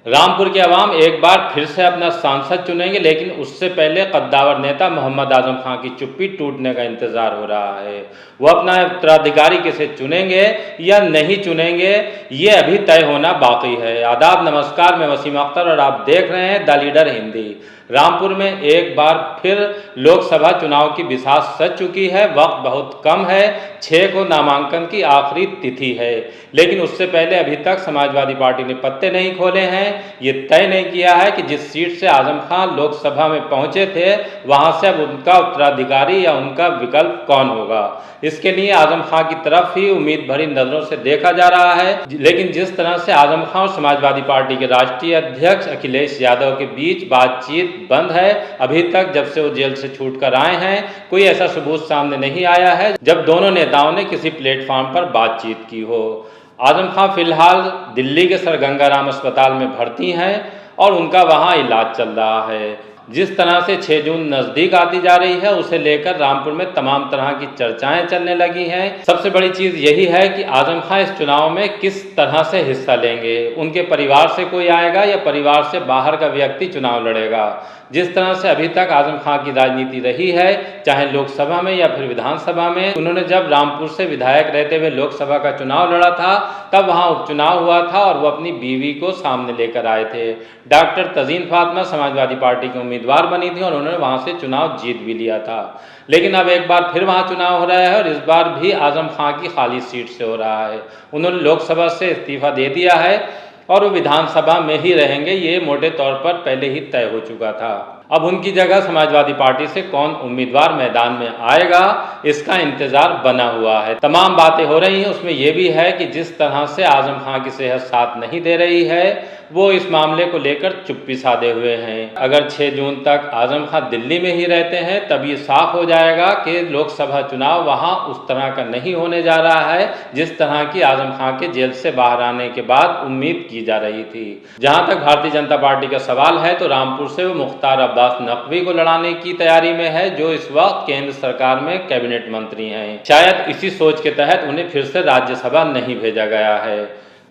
रामपुर के अवाम एक बार फिर से अपना सांसद चुनेंगे, लेकिन उससे पहले कद्दावर नेता मोहम्मद आजम खां की चुप्पी टूटने का इंतजार हो रहा है। वो अपना उत्तराधिकारी किसे चुनेंगे या नहीं चुनेंगे, ये अभी तय होना बाकी है। आदाब, नमस्कार, मैं वसीम अख्तर और आप देख रहे हैं द लीडर हिंदी। रामपुर में एक बार फिर लोकसभा चुनाव की बिसात सज चुकी है। वक्त बहुत कम है, 6 को नामांकन की आखिरी तिथि है, लेकिन उससे पहले अभी तक समाजवादी पार्टी ने पत्ते नहीं खोले हैं। ये तय नहीं किया है कि जिस सीट से आजम खान लोकसभा में पहुंचे थे, वहां से अब उनका उत्तराधिकारी या उनका विकल्प कौन होगा। इसके लिए आजम खान की तरफ ही उम्मीद भरी नजरों से देखा जा रहा है। लेकिन जिस तरह से आजम खान और समाजवादी पार्टी के राष्ट्रीय अध्यक्ष अखिलेश यादव के बीच बातचीत बंद है, अभी तक जब से वो जेल से छूट कर आए हैं, कोई ऐसा सबूत सामने नहीं आया है जब दोनों नेताओं ने किसी प्लेटफॉर्म पर बातचीत की हो। आजम खान फिलहाल दिल्ली के सर गंगाराम अस्पताल में भर्ती हैं और उनका वहां इलाज चल रहा है। जिस तरह से 6 जून नज़दीक आती जा रही है, उसे लेकर रामपुर में तमाम तरह की चर्चाएं चलने लगी हैं। सबसे बड़ी चीज़ यही है कि आजम खान इस चुनाव में किस तरह से हिस्सा लेंगे। उनके परिवार से कोई आएगा या परिवार से बाहर का व्यक्ति चुनाव लड़ेगा। जिस तरह से अभी तक आजम खान की राजनीति रही है, चाहे लोकसभा में या फिर विधानसभा में, उन्होंने जब रामपुर से विधायक रहते हुए लोकसभा का चुनाव लड़ा था, तब वहां उपचुनाव हुआ था और वो अपनी बीवी को सामने लेकर आए थे। डॉक्टर तजीन फातिमा समाजवादी पार्टी की उम्मीदवार बनी थी और उन्होंने वहां से चुनाव जीत भी लिया था। लेकिन अब एक बार फिर वहां चुनाव हो रहा है और इस बार भी आजम खान की खाली सीट से हो रहा है। उन्होंने लोकसभा से इस्तीफा दे दिया है और वो विधानसभा में ही रहेंगे, ये मोटे तौर पर पहले ही तय हो चुका था। अब उनकी जगह समाजवादी पार्टी से कौन उम्मीदवार मैदान में आएगा, इसका इंतजार बना हुआ है। तमाम बातें हो रही हैं, उसमें यह भी है कि जिस तरह से आजम खान की सेहत साथ नहीं दे रही है, वो इस मामले को लेकर चुप्पी साधे हुए हैं। अगर 6 जून तक आजम खान दिल्ली में ही रहते हैं, तब ये साफ हो जाएगा कि लोकसभा चुनाव वहां उस तरह का नहीं होने जा रहा है जिस तरह की आजम खान के जेल से बाहर आने के बाद उम्मीद की जा रही थी। जहां तक भारतीय जनता पार्टी का सवाल है, तो रामपुर से वो मुख्तार अब्बास नकवी को लड़ाने की तैयारी में है, जो इस वक्त केंद्र सरकार में कैबिनेट मंत्री हैं। शायद इसी सोच के तहत उन्हें फिर से राज्यसभा नहीं भेजा गया है।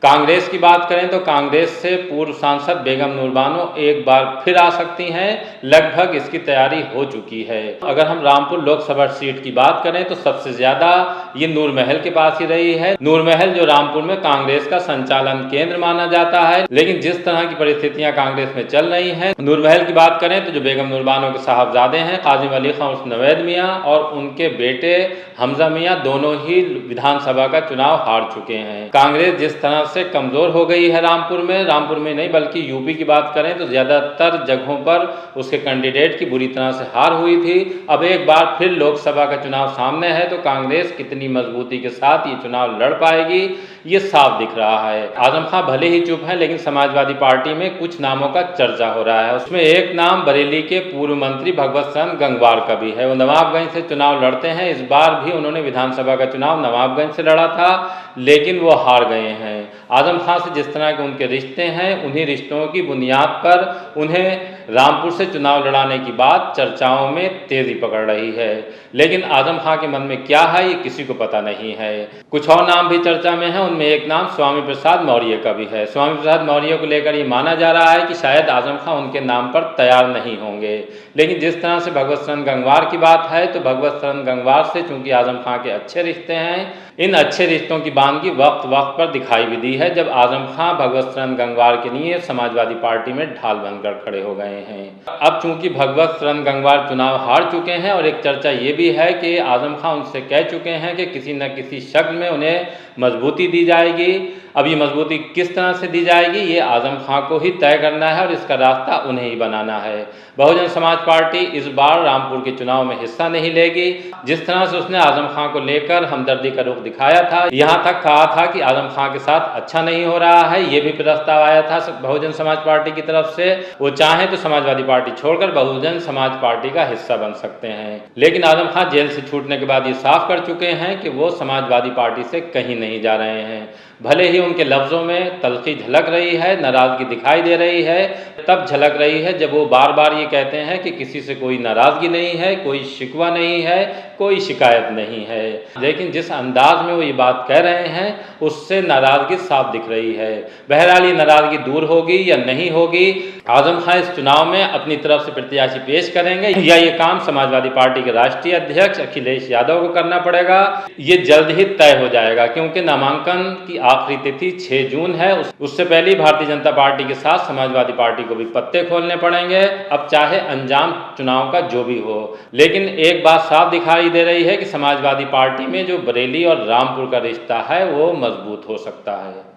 कांग्रेस की बात करें तो कांग्रेस से पूर्व सांसद बेगम नूर बानो एक बार फिर आ सकती हैं, लगभग इसकी तैयारी हो चुकी है। अगर हम रामपुर लोकसभा सीट की बात करें तो सबसे ज्यादा ये नूर महल के पास ही रही है। नूर महल जो रामपुर में कांग्रेस का संचालन केंद्र माना जाता है, लेकिन जिस तरह की परिस्थितियां कांग्रेस में चल रही हैं, नूर महल की बात करें तो जो बेगम नूर बानो के साहबजादे हैं काजिम अली खां उर्फ नवेद मियाँ और उनके बेटे हमजा मियाँ, दोनों ही विधानसभा का चुनाव हार चुके हैं। कांग्रेस जिस तरह से कमजोर हो गई है रामपुर में नहीं बल्कि यूपी की बात करें तो ज्यादातर जगहों पर उसके कैंडिडेट की बुरी तरह से हार हुई थी। अब एक बार फिर लोकसभा का चुनाव सामने है, तो कांग्रेस कितनी मजबूती के साथ ये चुनाव लड़ पाएगी, ये साफ दिख रहा है। आजम खान भले ही चुप है, लेकिन समाजवादी पार्टी में कुछ नामों का चर्चा हो रहा है। उसमें एक नाम बरेली के पूर्व मंत्री भगवत चरण गंगवार का भी है। वो नवाबगंज से चुनाव लड़ते हैं। इस बार भी उन्होंने विधानसभा का चुनाव नवाबगंज से लड़ा था, लेकिन वो हार गए हैं। आजम खान से जिस तरह के उनके रिश्ते हैं, उन्हीं रिश्तों की बुनियाद पर उन्हें रामपुर से चुनाव लड़ाने की बात चर्चाओं में तेजी पकड़ रही है। लेकिन आजम खान के मन में क्या है, ये किसी को पता नहीं है। कुछ और नाम भी चर्चा में है, उनमें एक नाम स्वामी प्रसाद मौर्य का भी है। स्वामी प्रसाद मौर्य को लेकर ये माना जा रहा है कि शायद आजम खान उनके नाम पर तैयार नहीं होंगे। लेकिन जिस तरह से भगवत चरण गंगवार की बात है, तो भगवत चरण गंगवार से चूंकि आजम खान के अच्छे रिश्ते हैं, इन अच्छे रिश्तों की बानगी वक्त वक्त पर दिखाई भी दी है, जब आजम खान भगवत चरण गंगवार के लिए समाजवादी पार्टी में ढाल बनकर खड़े हो गए हैं। अब चूंकि भगवत चरण गंगवार चुनाव हार चुके हैं और एक चर्चा ये भी है कि आजम खान उनसे कह चुके हैं कि किसी न किसी शक्ल में उन्हें मजबूती दी जाएगी। अब ये मजबूती किस तरह से दी जाएगी, ये आजम खान को ही तय करना है और इसका रास्ता उन्हें ही बनाना है। बहुजन समाज पार्टी इस बार रामपुर के चुनाव में हिस्सा नहीं लेगी। जिस तरह से उसने आजम खान को लेकर हमदर्दी का रुख दिखाया था, यहाँ तक कहा था कि आजम खान के साथ अच्छा नहीं हो रहा है, ये भी प्रस्ताव आया था बहुजन समाज पार्टी की तरफ से। वो चाहे तो समाजवादी पार्टी छोड़कर बहुजन समाज पार्टी का हिस्सा बन सकते हैं। लेकिन आजम खान जेल से छूटने के बाद ये साफ कर चुके हैं कि वो समाजवादी पार्टी से कहीं नहीं जा रहे हैं। भले ही उनके लफ्जों में तल्खी झलक रही है, नाराजगी दिखाई दे रही है, तब झलक रही है जब वो बार बार ये कहते हैं कि किसी से कोई नाराजगी नहीं है, कोई शिकवा नहीं है, कोई शिकायत नहीं है। लेकिन जिस अंदाज में वो ये बात कह रहे हैं उससे नाराज़गी साफ दिख रही है। बहरहाल ये नाराज़गी दूर होगी या नहीं होगी, आज़म खां इस चुनाव में अपनी तरफ से प्रत्याशी पेश करेंगे या ये काम समाजवादी पार्टी के राष्ट्रीय अध्यक्ष अखिलेश यादव को करना पड़ेगा, ये जल्द ही तय हो जाएगा। क्योंकि नामांकन की आखिरी तिथि 6 जून है। उससे पहले भारतीय जनता पार्टी के साथ समाजवादी पार्टी को भी पत्ते खोलने पड़ेंगे, अब चाहे अंजाम चुनाव का जो भी हो। लेकिन एक बात साफ दिखाई दे रही है कि समाजवादी पार्टी में जो बरेली और रामपुर का रिश्ता है वो मजबूत हो सकता है।